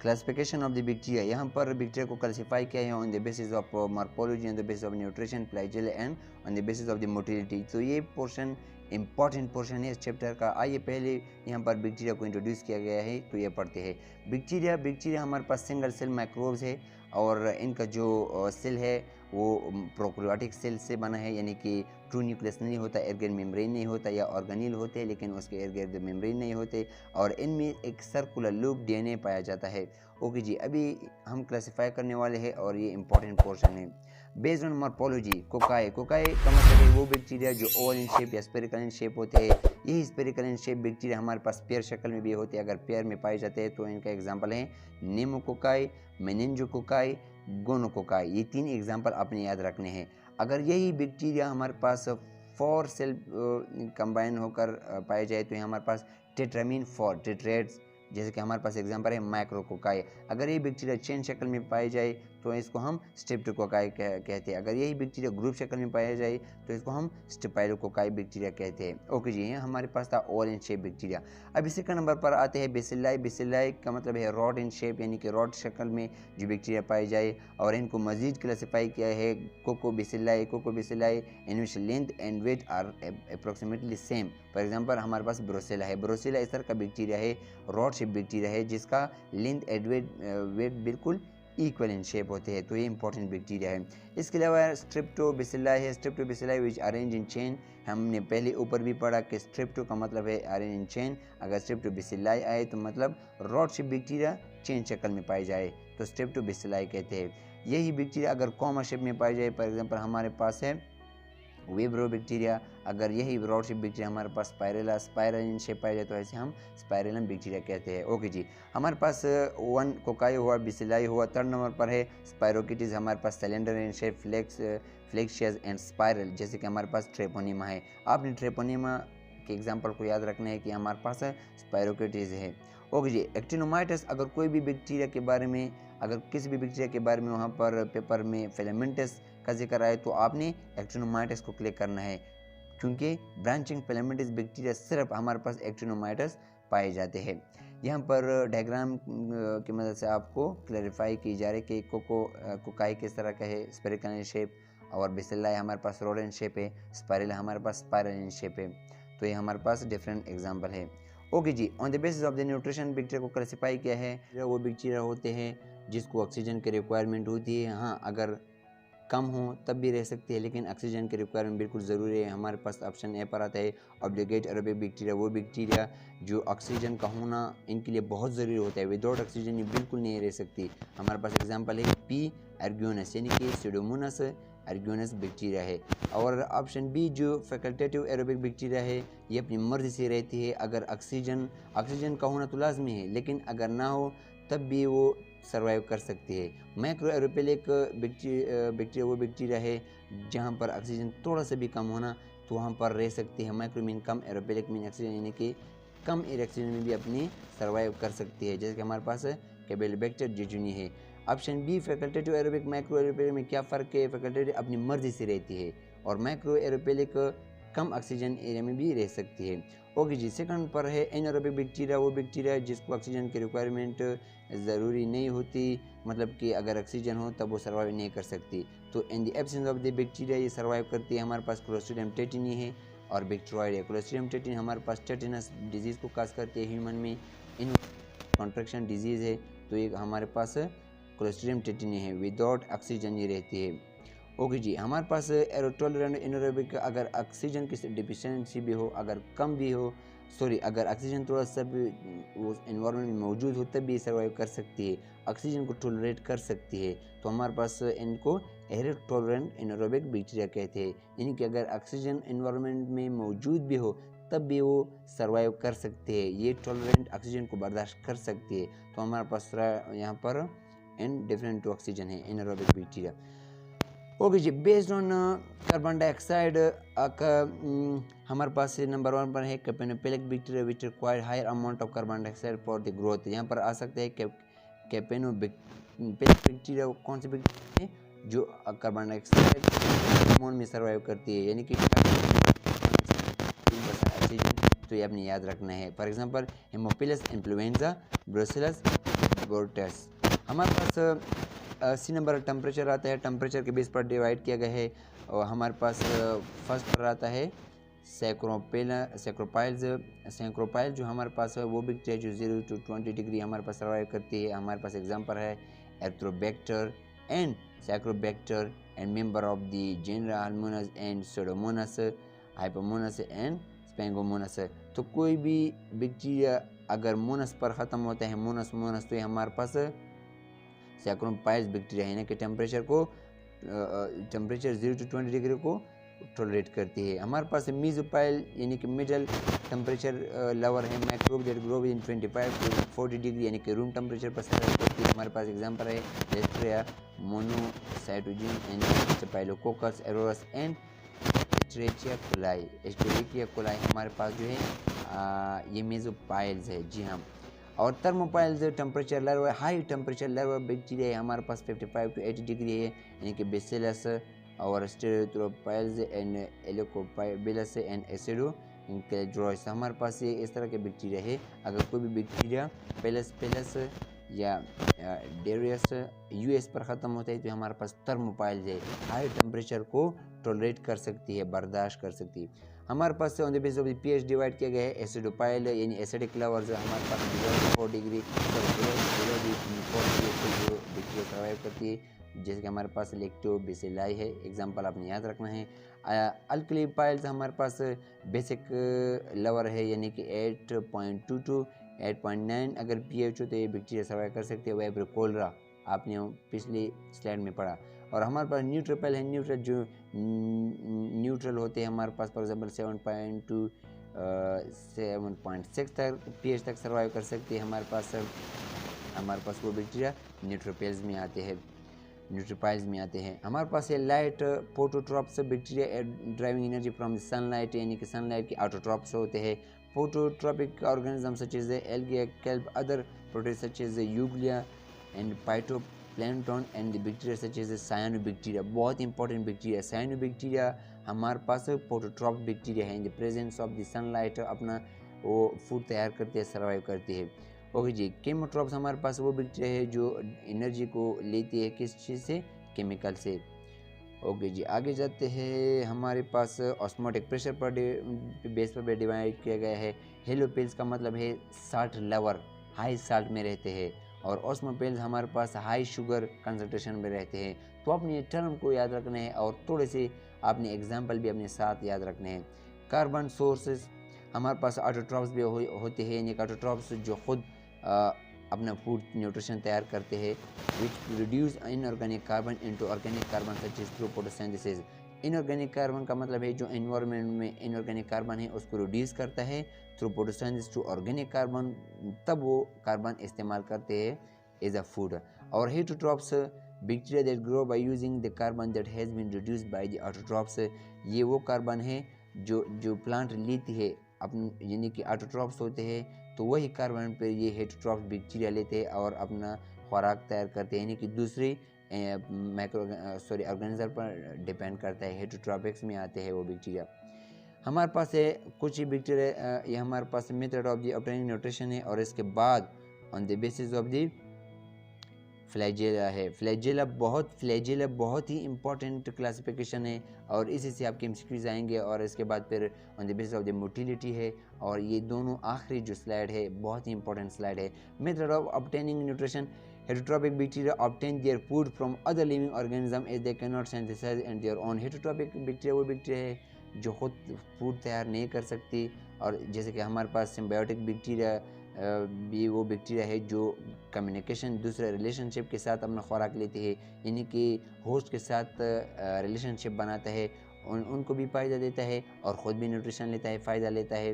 Classification of the bacteria, यहाँ पर bacteria को क्लासीफाई किया है on the basis of morphology, on the basis of nutrition, flagella and on the basis of the motility. तो ये portion important portion है इस चैप्टर का। आइए पहले यहाँ पर बैक्टीरिया को इंट्रोड्यूस किया गया है, तो ये पढ़ते हैं। बैक्टीरिया हमारे पास सिंगल सेल माइक्रोब्स है और इनका जो सेल है वो प्रोकैरियोटिक सेल से बना है, यानी कि ट्रू न्यूक्लियस नहीं होता, एर्गन मेम्ब्रेन नहीं होता, या ऑर्गेनील होते हैं लेकिन उसके एर्गन मेम्ब्रेन नहीं होते, और इनमें एक सर्कुलर लूप डीएनए पाया जाता है। ओके जी, अभी हम क्लासिफाई करने वाले हैं और ये इंपॉर्टेंट पोर्शन है। बेस्ड ऑन मॉर्फोलॉजी, कोकाई का मतलब है वो बैक्टीरिया जो ओवल इन शेप या स्पेरिकल इन शेप होते हैं। यही स्पेरिकल इन शेप बैक्टीरिया हमारे पास पेयर शक्ल में भी होते हैं। अगर पेयर में पाए जाते हैं तो इनका एग्जाम्पल है नेमोकोकाई, मेनिंजोकोकाई, गोनोकोकाई। ये 3 एग्जाम्पल आपने याद रखने हैं। अगर यही बैक्टीरिया हमारे पास 4 सेल कंबाइन होकर पाए जाए तो हमारे पास टेट्रामीन 4 टेट्रेट्स, जैसे कि हमारे पास एग्जाम्पल है माइक्रोकोकाई। अगर ये बैक्टीरिया चेन शक्ल में पाई जाए तो इसको हम स्ट्रेप्टोकोकाई कहते हैं। अगर यही बैक्टीरिया ग्रुप शक्ल में पाया जाए तो इसको हम स्टेपाइलोकोकाई बैक्टीरिया कहते हैं। ओके जी, ये हमारे पास था ओवल इन शेप बैक्टीरिया। अब सेकंड नंबर पर आते हैं बेसिलाई। बेसिलाई का मतलब है रॉड इन शेप, यानी कि रॉड शक्ल में जो बैक्टीरिया पाई जाए, और इनको मजीद क्लासीफाई किया है coccobacilli. In which length and weight are approximately same. For example हमारे पास ब्रोसेला है। ब्रोसेला इस तरह का बैक्टीरिया है, रॉड शेप बैक्टीरिया है, जिसका लेंथ एंड वेट बिल्कुल इक्वल इन शेप होते हैं। तो ये इंपॉर्टेंट बैक्टीरिया है। इसके अलावा स्ट्रेप्टोबेसिलाई है। स्ट्रेप्टोबेसिलाई विच अरेंज इन चेन। हमने पहले ऊपर भी पढ़ा कि स्ट्रेप्टो का मतलब है अरेंज इन चेन। अगर स्ट्रेप्टोबेसिलाई आए तो मतलब रॉड शेप बैक्टीरिया चेन शक्ल में पाई जाए तो स्ट्रेप्टोबेसिलाई कहते हैं। यही बैक्टीरिया अगर कॉमा शेप में पाई जाए, फॉर एग्जाम्पल हमारे पास है विब्रो बैक्टीरिया। अगर यही रॉड शेप बैक्टीरिया हमारे पास स्पाइरल इन शेप पाया जाए तो ऐसे हम स्पाइरलम बैक्टीरिया कहते हैं। ओके जी, हमारे पास 1 कोकाई हुआ, बेसिलाई हुआ। थर्ड नंबर पर है स्पाइरोकिटिस। हमारे पास cylinder in shape, flexuous and spiral, जैसे कि हमारे पास ट्रेपोनिमा है। आपने ट्रेपोनिमा के एग्जाम्पल को याद रखना है कि हमारे पास स्पाइरोकिटिस है। ओके जी, एक्टिनोमाइटस। अगर कोई भी बैक्टीरिया के बारे में, अगर किसी भी बैक्टीरिया के बारे में वहाँ पर पेपर में फिलामेंटस का जिक्र आए तो आपने एक्टिनोमाइटस को क्लिक करना है, क्योंकि ब्रांचिंग फिलामेंटस बैक्टीरिया सिर्फ हमारे पास एक्टिनोमाइटस पाए जाते हैं। यहाँ पर डायग्राम की मदद से आपको क्लैरिफाई की जा रही है कि कोकाई किस तरह का है, स्पेरिकल इन शेप, और बेसिलाई हमारे पास रोड इन शेप है, स्पाइरल हमारे पास स्पाइरल इन शेप है। तो ये हमारे पास डिफरेंट एग्जाम्पल है। ओके जी, on the basis of the nutrition bacteria को क्लासीफाई किया है। वो बैक्टीरिया होते हैं जिसको ऑक्सीजन की रिक्वायरमेंट होती है। हाँ, अगर कम हो तब भी रह सकती है, लेकिन ऑक्सीजन की रिक्वायरमेंट बिल्कुल ज़रूरी है। हमारे पास ऑप्शन ए पर आता है ऑब्लिगेट एरोबिक बैक्टीरिया। वो बैक्टीरिया जो ऑक्सीजन का होना इनके लिए बहुत ज़रूरी होता है, विदाउट ऑक्सीजन ये बिल्कुल नहीं रह सकती। हमारे पास एग्जांपल है पी एर्ग्योनस, यानी कि स्यूडोमोनास एर्ग्योनस बैक्टीरिया है। और ऑप्शन बी जो फैकल्टेटिव एरोबिक बैक्टीरिया है, ये अपनी मर्जी से रहती है। अगर ऑक्सीजन का होना तो लाजमी है, लेकिन अगर ना हो तब भी वो सर्वाइव कर सकती है। माइक्रो एरोपेलिक बैक्टीरिया वो बैक्टीरिया है जहाँ पर ऑक्सीजन थोड़ा सा भी कम होना तो वहाँ पर रह सकती है। माइक्रो मीन कम, एरोपेलिक मीन ऑक्सीजन, यानी कि कम ऑक्सीजन में भी अपनी सर्वाइव कर सकती है, जैसे कि हमारे पास कैम्पेलोबैक्टर जेजुनी है। Option B facultative aerobic micro aerophilic में क्या फ़र्क है? फैकल्टेटिव अपनी मर्जी से रहती है और माइक्रो एरोपेलिक कम ऑक्सीजन एरिया में भी रह सकती है। ओके जी, सेकंड पर है एनारोबिक बैक्टीरिया। वो बैक्टीरिया जिसको ऑक्सीजन की रिक्वायरमेंट ज़रूरी नहीं होती, मतलब कि अगर ऑक्सीजन हो तब वो सर्वाइव नहीं कर सकती। तो in the absence of the bacteria ये सर्वाइव करती है। हमारे पास क्लोस्ट्रीडियम टेटिनी है और बैक्टीरियोइड है। क्लोस्ट्रीडियम टेटिनी हमारे पास टेटिनस डिजीज़ को काज करती है ह्यूमन में। इन कॉन्ट्रैक्शन डिजीज़ है तो ये हमारे पास क्लोस्ट्रीडियम टेटिनी है, विदाउट ऑक्सीजन ये रहती है। ओके जी, हमारे पास एरोटोलरेंट एनारोबिक, अगर ऑक्सीजन की डिफिशियंसी भी हो, अगर कम भी हो, अगर ऑक्सीजन थोड़ा सा भी वो एनवायरनमेंट में मौजूद हो तब भी सर्वाइव कर सकती है, ऑक्सीजन को टॉलरेट कर सकती है। तो हमारे पास इनको एरोटोलरेंट एनारोबिक बैक्टीरिया कहते हैं, यानी कि अगर ऑक्सीजन एनवायरनमेंट में मौजूद भी हो तब भी वो सर्वाइव कर सकते हैं, ये टॉलरेंट ऑक्सीजन को बर्दाश्त कर सकती है। तो हमारे पास यहाँ पर इनडिफरेंट टू ऑक्सीजन है एनारोबिक बैक्टीरिया। ओके जी, बेस्ड ऑन कार्बन डाइऑक्साइड हमारे पास नंबर 1 पर है capnophilic bacteria which require higher amount of carbon dioxide for the growth. यहाँ पर आ सकते हैं कैपेनोपेलिक बैक्टीरिया कौन सी बैक्टीरिया है जो कार्बन डाइऑक्साइड अमाउंट में सर्वाइव करती है, यानी कि ऑक्सीजन। तो ये आपने याद रखना है। For example Haemophilus influenzae, Brucella abortus. हमारे पास सी नंबर टेम्परेचर आता है, टेम्परेचर के बेस पर डिवाइड किया गया है। और हमारे पास फर्स्ट पर आता है सैक्रोपाइल जो हमारे पास है वो बैक्टीरिया जो 0 to 20 डिग्री हमारे पास सर्वाइव करती है। हमारे पास एग्जांपल है Arthrobacter and Psychrobacter and member of the genera Halomonas and Pseudomonas, Hyphomonas and Sphingomonas. तो कोई भी बैक्टीरिया अगर मोनस पर ख़त्म होता है, मोनस तो ये हमारे पास सैक्रोपाइल्स बैक्टीरिया यानी कि टेम्परेचर 0 to 20 डिग्री को टॉलरेट करती है। हमारे पास मीजोपाइल यानी कि मिडल टेम्परेचर लेवल है, microbe that grow in 25 to 40 degree यानी कि रूम टेम्परेचर पर सर्वाइव करती है। हमारे पास एग्जांपल है Listeria monocytogenes and Staphylococcus aureus and Escherichia coli हमारे पास जो है ये मेजोपाइल्स है। जी हाँ। और thermophiles temperature level high temperature level bacteria है हमारे पास 55 to 80 डिग्री है यानी कि बेसिलस और स्टेरोथ्रोपाइल्स एंड एलिकोपाइबिलस एंड एसिडोइनक्लेड्रोइस हमारे पास ये इस तरह के बैक्टीरिया है। अगर कोई भी बैक्टीरिया पेलस या डेरियस यूएस पर ख़त्म होता है तो हमारे पास थर्मोपाइल्स है, हाई टेम्परेचर को टॉलरेट कर सकती है, बर्दाश्त कर सकती है। हमारे pass on the basis of the pH divide किया गया है। एसिडोपाइल यानी एसिडिक लेवल्स हमारे पास 4 डिग्री बैक्टीरिया सर्वाइव करती है, जैसे कि हमारे पास लैक्टोबैसिलाई है, एग्जांपल आपने याद रखना है। अल्कलीपाइल्स हमारे पास बेसिक लेवल है यानी कि 8.2 to 8.9 अगर पीएच हो तो ये बैक्टीरिया सर्वाइव कर सकते हैं। वेब्रियो कोलेरा आपने पिछली स्लाइड में पढ़ा। और हमारे पास न्यूट्रोपाइल है, न्यूट्रल जो न्यूट्रल होते हैं हमारे पास फॉर एग्जांपल 7.2 7.6 तक पीएच तक सर्वाइव कर सकते हैं। हमारे पास वो बैक्टीरिया न्यूट्रोपाइल्स में आते हैं। हमारे पास ये light phototrophs bacteria driving energy from the sunlight यानी कि सनलाइट के ऑटोट्रॉप्स होते हैं। Phototrophic organism such as algae, kelp, other protist such as Euglena and phytoplankton and the bacteria such as cyanobacteria. बहुत इंपॉर्टेंट बैक्टीरिया साइनोबैक्टीरिया हमारे पास phototroph bacteria है। In the presence of the sunlight अपना वो food तैयार करती है, survive करती है। ओके जी। केमोट्रॉप्स हमारे पास वो बैक्टीरिया है जो एनर्जी को लेती है किस चीज़ से, केमिकल से। ओके जी, आगे जाते हैं। हमारे पास ऑस्मोटिक प्रेशर पर बेस पर डिवाइड किया गया है। हेलोपेल्स का मतलब है साल्ट लेवल, हाई साल्ट में रहते हैं, और ऑस्मोपेल्स हमारे पास हाई शुगर कंसंट्रेशन में रहते हैं। तो अपने ये टर्म को याद रखना है और थोड़े से आपने एग्जाम्पल भी अपने साथ याद रखने हैं। कार्बन सोर्सेस हमारे पास ऑटोट्रॉप्स भी होते हैं, यानी ऑटोट्रॉप्स जो खुद अपना फूड न्यूट्रिशन तैयार करते हैं, which produce inorganic carbon into organic carbon such as through photosynthesis. Inorganic carbon का मतलब है जो एनवायरनमेंट में इनऑर्गेनिक कार्बन है उसको रिड्यूस करता है through photosynthesis to organic carbon, तब वो कार्बन इस्तेमाल करते हैं एज अ फूड। और heterotrophs bacteria that grow by using the carbon that has been reduced by the autotrophs. ये वो कार्बन है जो प्लांट लेती है अपने, यानी कि ऑटोट्रॉप्स होते हैं, तो वही कार्बन पर ये हेटरोट्रॉप्स बैक्टीरिया लेते हैं और अपना खुराक तैयार करते हैं, यानी कि दूसरी ऑर्गेनिज्म पर डिपेंड करता है। हेटरोट्रॉपिक्स में आते हैं वो बैक्टीरिया। हमारे पास है कुछ ही बैक्टीरिया, ये हमारे पास method of the obtaining nutrition है, और इसके बाद on the basis of the flagella है। फ्लैजेला बहुत ही इंपॉर्टेंट क्लासिफिकेशन है, और इसी से आपके एमसीक्यूज आएंगे। और इसके बाद फिर on the basis of the motility है, और ये दोनों आखिरी जो स्लाइड है बहुत ही इंपॉर्टेंट स्लाइड है। Method of obtaining nutrition, heterotrophic bacteria obtain their food from other living organism as they can not synthesise and their own. Heterotrophic bacteria वो बैक्टीरिया है जो खुद फूड तैयार नहीं कर सकती, और जैसे कि हमारे पास सिम्बायोटिक बैक्टीरिया भी वो बैक्टीरिया है जो कम्युनिकेशन दूसरे रिलेशनशिप के साथ अपना खुराक लेती है, यानी कि होस्ट के साथ रिलेशनशिप बनाता है, उनको भी फ़ायदा देता है और ख़ुद भी न्यूट्रिशन लेता है, फ़ायदा लेता है,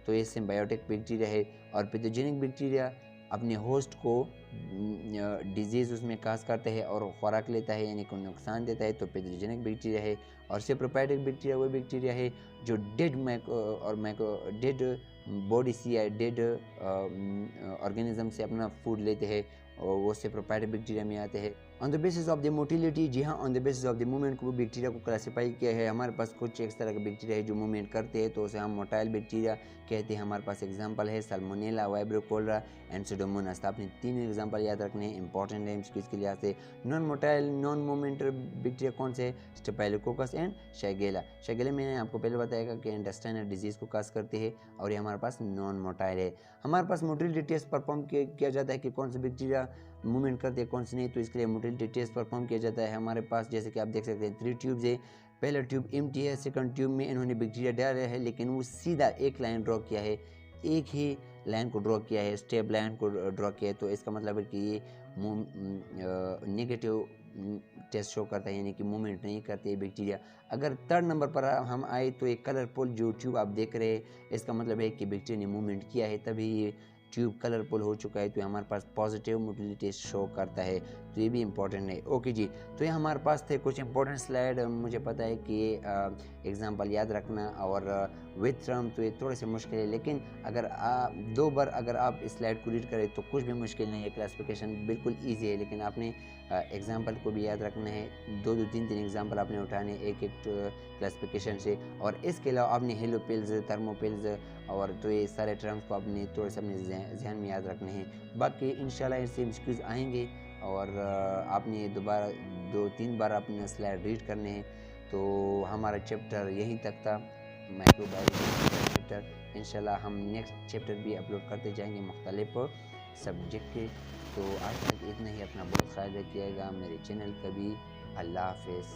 तो ये सिम्बायोटिक बैक्टीरिया है। और पैथोजेनिक बैक्टीरिया अपने होस्ट को डिजीज़ उसमें काज करता है और खुराक लेता है, यानी कि नुकसान देता है, तो पैथोजेनिक बैक्टीरिया है। और सेप्रोफाइटिक बैक्टीरिया वो बैक्टीरिया है जो डेड बॉडी से या डेड ऑर्गेनिज्म से अपना फूड लेते हैं, और वो सेप्रोफाइटिक बैक्टीरिया में आते हैं। On the basis of the motility, जी हाँ, on the basis of the movement को बैक्टीरिया को क्लासीफाई किया है। हमारे पास कुछ इस तरह के बैक्टीरिया है जो मूवमेंट करते हैं, तो उसे हम मोटाइल बैक्टीरिया कहते हैं। हमारे पास एग्जांपल है salmonella, vibrio cholera and pseudomonas. तो आपने 3 एग्जांपल याद रखने हैं, इंपॉर्टेंट है इसके लिहाज से। नॉन मोटाइल नॉन मूवमेंटर बैक्टीरिया कौन से? Staphylococcus and शाइगेला। शाइगेला मैंने आपको पहले बताया कि इंटेस्टाइनल डिजीज़ को काज करते हैं, और ये हमारे पास नॉन मोटाइल है। हमारे पास मोटिलिटी टेस्ट परफॉर्म किया जाता है कि कौन से बैक्टीरिया मूवमेंट करते हैं, कौन से नहीं, तो इसके लिए मोटिलिटी टेस्ट परफॉर्म किया जाता है। हमारे पास जैसे कि आप देख सकते हैं 3 ट्यूब्स है। पहला ट्यूब एम्प्टी है, सेकंड ट्यूब में इन्होंने बैक्टीरिया डाला है, लेकिन वो सीधा एक लाइन ड्रॉ किया है, एक ही लाइन को ड्रॉ किया है, स्टेप लाइन को ड्रॉ किया है। तो इसका मतलब है कि ये नेगेटिव टेस्ट शो करता है, यानी कि मूवमेंट नहीं करते है बैक्टीरिया। अगर 3rd नंबर पर हम आए तो एक कलरफुल जो ट्यूब आप देख रहे हैं, इसका मतलब है कि बैक्टीरिया ने मूवमेंट किया है, तभी ये ट्यूब कलरफुल हो चुका है, तो हमारे पास पॉजिटिव मोटिलिटी शो करता है। तो ये भी इंपॉर्टेंट है। ओके जी, तो ये हमारे पास थे कुछ इंपॉर्टेंट स्लाइड। मुझे पता है कि एग्जांपल याद रखना और विथ टर्म तो ये थोड़े से मुश्किल है, लेकिन अगर 2 बार अगर आप इस स्लाइड को रीड करें तो कुछ भी मुश्किल नहीं है। क्लासिफिकेशन बिल्कुल ईजी है, लेकिन आपने एग्जाम्पल को भी याद रखना है। 2-2, 3-3 एग्जाम्पल आपने उठाने एक क्लासिफिकेशन से, और इसके अलावा आपने हेलोपिल्स, थर्मोपिल्स और तो ये सारे टर्म्स को आपने थोड़े से अपने जहन में याद रखने हैं। बाकी इंशाल्लाह इससे एमसीक्यूज आएंगे, और आपने दोबारा 2-3 बार अपने स्लाइड रीड करने हैं। तो हमारा चैप्टर यहीं तक था, माइक्रोबायोलॉजी का चैप्टर। इंशाल्लाह हम नेक्स्ट चैप्टर भी अपलोड करते जाएंगे मुख्तलिफ सब्जेक्ट के। तो आज तक इतना ही। अपना बहुत ख्याल रखिएगा, मेरे चैनल का भी। अल्लाह हाफिज़।